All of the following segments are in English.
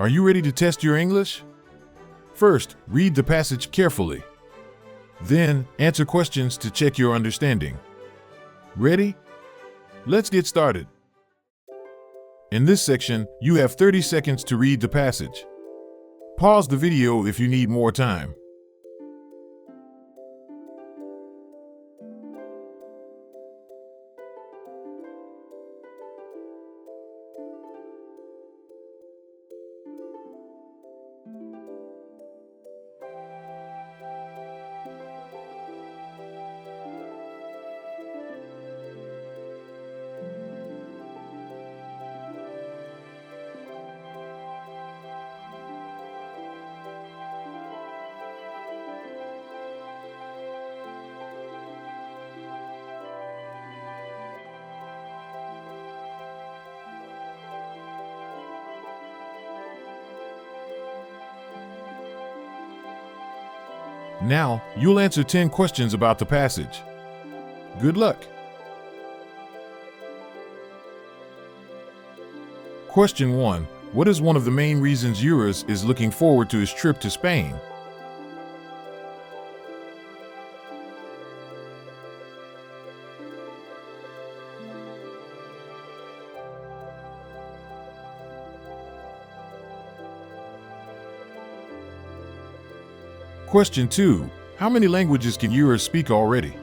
Are you ready to test your English? First, read the passage carefully. Then, answer questions to check your understanding. Ready? Let's get started. In this section, you have 30 seconds to read the passage. Pause the video if you need more time. Now, you'll answer 10 questions about the passage. Good luck. Question 1. What is one of the main reasons Euros is looking forward to his trip to Spain? Question 2. How many languages can Euros speak already?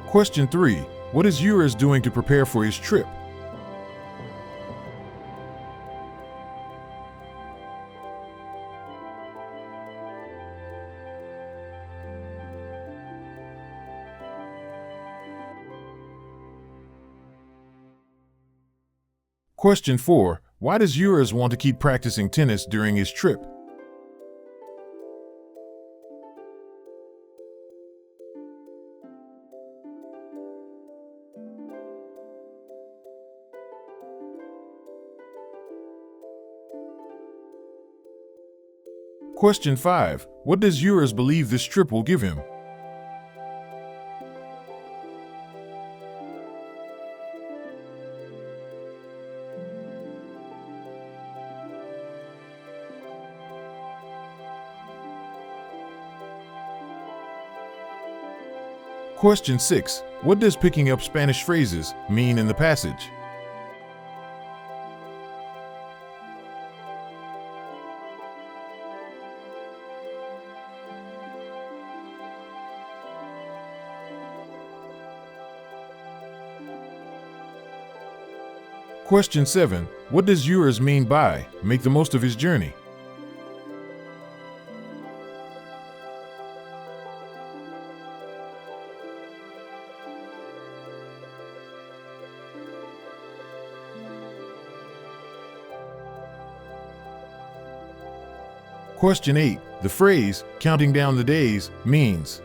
Question 3. What is Euros doing to prepare for his trip? Question 4. Why does Euros want to keep practicing tennis during his trip? Question 5. What does Euros believe this trip will give him? Question 6. What does picking up Spanish phrases mean in the passage? Question 7. What does Euros mean by make the most of his journey? Question 8. The phrase, counting down the days, means.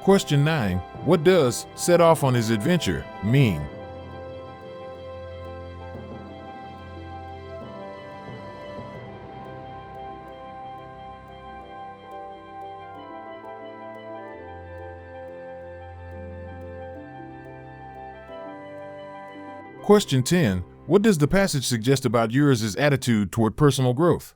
Question 9. What does set off on his adventure mean? Question 10. What does the passage suggest about Euros' attitude toward personal growth?